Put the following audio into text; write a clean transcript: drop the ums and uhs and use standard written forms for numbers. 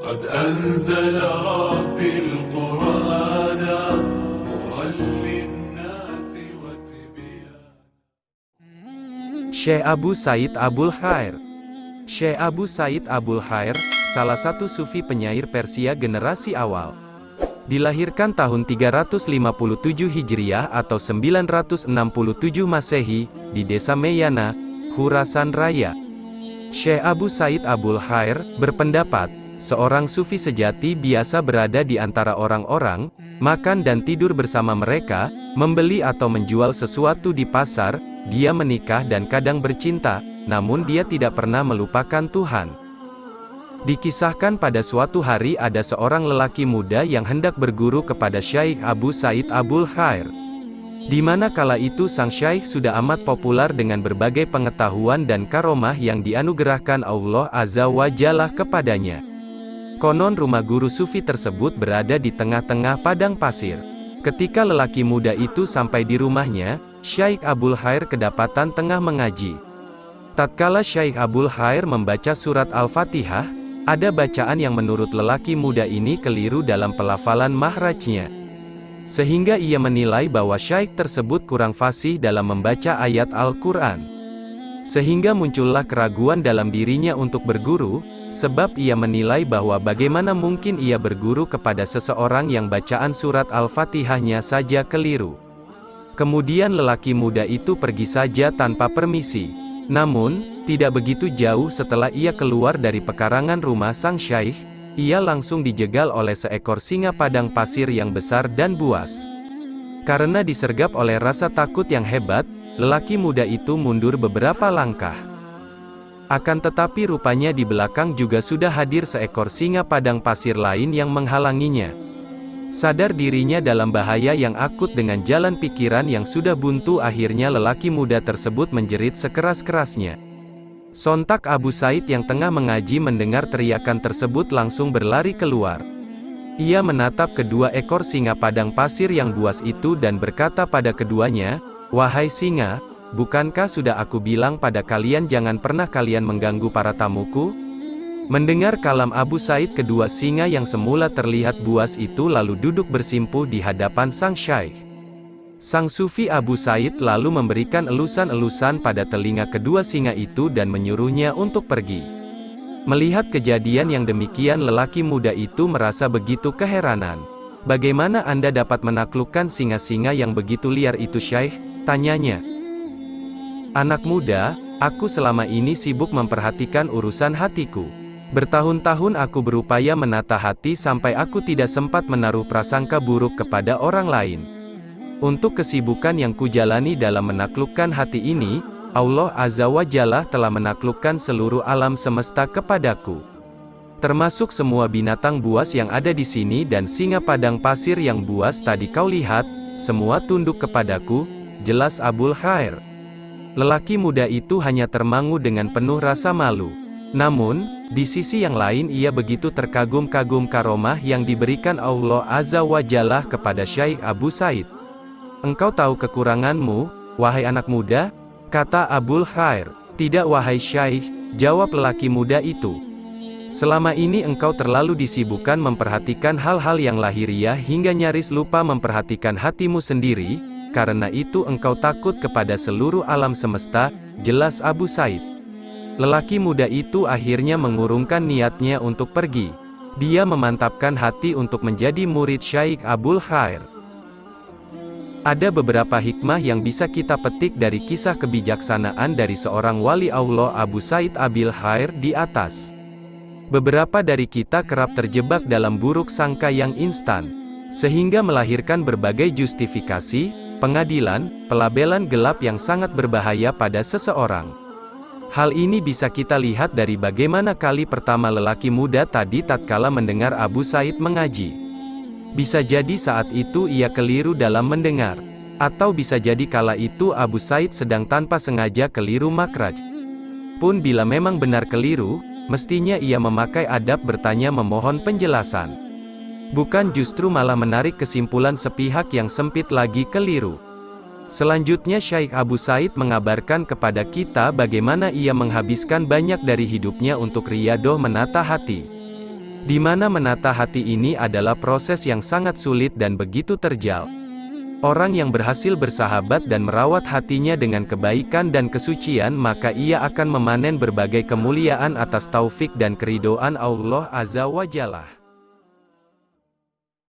قد أنزل ربي القرآن نورا للناس وتبيانا. Syekh Abu Said Abul Khair. Syekh Abu Said Abul Khair, salah satu sufi penyair Persia generasi awal. Dilahirkan tahun 357 Hijriah atau 967 Masehi, di desa Meyana, Khurasan Raya. Syekh Abu Said Abul Khair berpendapat, seorang sufi sejati biasa berada di antara orang-orang, makan dan tidur bersama mereka, membeli atau menjual sesuatu di pasar, dia menikah dan kadang bercinta, namun dia tidak pernah melupakan Tuhan. Dikisahkan pada suatu hari ada seorang lelaki muda yang hendak berguru kepada Syekh Abu Said Abul Khair. Di mana kala itu sang Syekh sudah amat populer dengan berbagai pengetahuan dan karomah yang dianugerahkan Allah Azza wa Jalla kepadanya. Konon rumah guru sufi tersebut berada di tengah-tengah padang pasir. Ketika lelaki muda itu sampai di rumahnya, Syekh Abul Khair kedapatan tengah mengaji. Tatkala Syekh Abul Khair membaca surat Al-Fatihah, ada bacaan yang menurut lelaki muda ini keliru dalam pelafalan mahrajnya. Sehingga ia menilai bahwa Syekh tersebut kurang fasih dalam membaca ayat Al-Quran. Sehingga muncullah keraguan dalam dirinya untuk berguru, sebab ia menilai bahwa bagaimana mungkin ia berguru kepada seseorang yang bacaan surat Al-Fatihahnya saja keliru. Kemudian lelaki muda itu pergi saja tanpa permisi. Namun, tidak begitu jauh setelah ia keluar dari pekarangan rumah sang Syekh, ia langsung dijegal oleh seekor singa padang pasir yang besar dan buas. Karena disergap oleh rasa takut yang hebat, lelaki muda itu mundur beberapa langkah. Akan tetapi rupanya di belakang juga sudah hadir seekor singa padang pasir lain yang menghalanginya. Sadar dirinya dalam bahaya yang akut dengan jalan pikiran yang sudah buntu, akhirnya lelaki muda tersebut menjerit sekeras-kerasnya. Sontak Abu Said yang tengah mengaji mendengar teriakan tersebut langsung berlari keluar. Ia menatap kedua ekor singa padang pasir yang buas itu dan berkata pada keduanya, "Wahai singa, bukankah sudah aku bilang pada kalian jangan pernah kalian mengganggu para tamuku?" Mendengar kalam Abu Said, kedua singa yang semula terlihat buas itu lalu duduk bersimpuh di hadapan sang Syekh. Sang sufi Abu Said lalu memberikan elusan-elusan pada telinga kedua singa itu dan menyuruhnya untuk pergi. Melihat kejadian yang demikian, lelaki muda itu merasa begitu keheranan. "Bagaimana Anda dapat menaklukkan singa-singa yang begitu liar itu, Syekh?" tanyanya. "Anak muda, aku selama ini sibuk memperhatikan urusan hatiku. Bertahun-tahun aku berupaya menata hati sampai aku tidak sempat menaruh prasangka buruk kepada orang lain. Untuk kesibukan yang kujalani dalam menaklukkan hati ini, Allah Azza wa Jalla telah menaklukkan seluruh alam semesta kepadaku. Termasuk semua binatang buas yang ada di sini dan singa padang pasir yang buas tadi kau lihat, semua tunduk kepadaku," jelas Abul Khair. Lelaki muda itu hanya termangu dengan penuh rasa malu. Namun, di sisi yang lain ia begitu terkagum-kagum karomah yang diberikan Allah Azza wa Jalla kepada Syekh Abu Said. "Engkau tahu kekuranganmu, wahai anak muda?" kata Abul Khair. "Tidak wahai Syekh," jawab lelaki muda itu. "Selama ini engkau terlalu disibukkan memperhatikan hal-hal yang lahiriah hingga nyaris lupa memperhatikan hatimu sendiri, karena itu engkau takut kepada seluruh alam semesta," jelas Abu Said. Lelaki muda itu akhirnya mengurungkan niatnya untuk pergi. Dia memantapkan hati untuk menjadi murid Syekh Abul Khair. Ada beberapa hikmah yang bisa kita petik dari kisah kebijaksanaan dari seorang wali Allah Abu Said Abul Khair di atas. Beberapa dari kita kerap terjebak dalam buruk sangka yang instan, sehingga melahirkan berbagai justifikasi, pengadilan, pelabelan gelap yang sangat berbahaya pada seseorang. Hal ini bisa kita lihat dari bagaimana kali pertama lelaki muda tadi tatkala mendengar Abu Said mengaji. Bisa jadi saat itu ia keliru dalam mendengar. Atau bisa jadi kala itu Abu Said sedang tanpa sengaja keliru makraj. Pun bila memang benar keliru, mestinya ia memakai adab bertanya memohon penjelasan. Bukan justru malah menarik kesimpulan sepihak yang sempit lagi keliru. Selanjutnya Syekh Abu Said mengabarkan kepada kita bagaimana ia menghabiskan banyak dari hidupnya untuk riyadhah menata hati. Di mana menata hati ini adalah proses yang sangat sulit dan begitu terjal. Orang yang berhasil bersahabat dan merawat hatinya dengan kebaikan dan kesucian, maka ia akan memanen berbagai kemuliaan atas taufik dan keridhaan Allah Azza wa Jalla.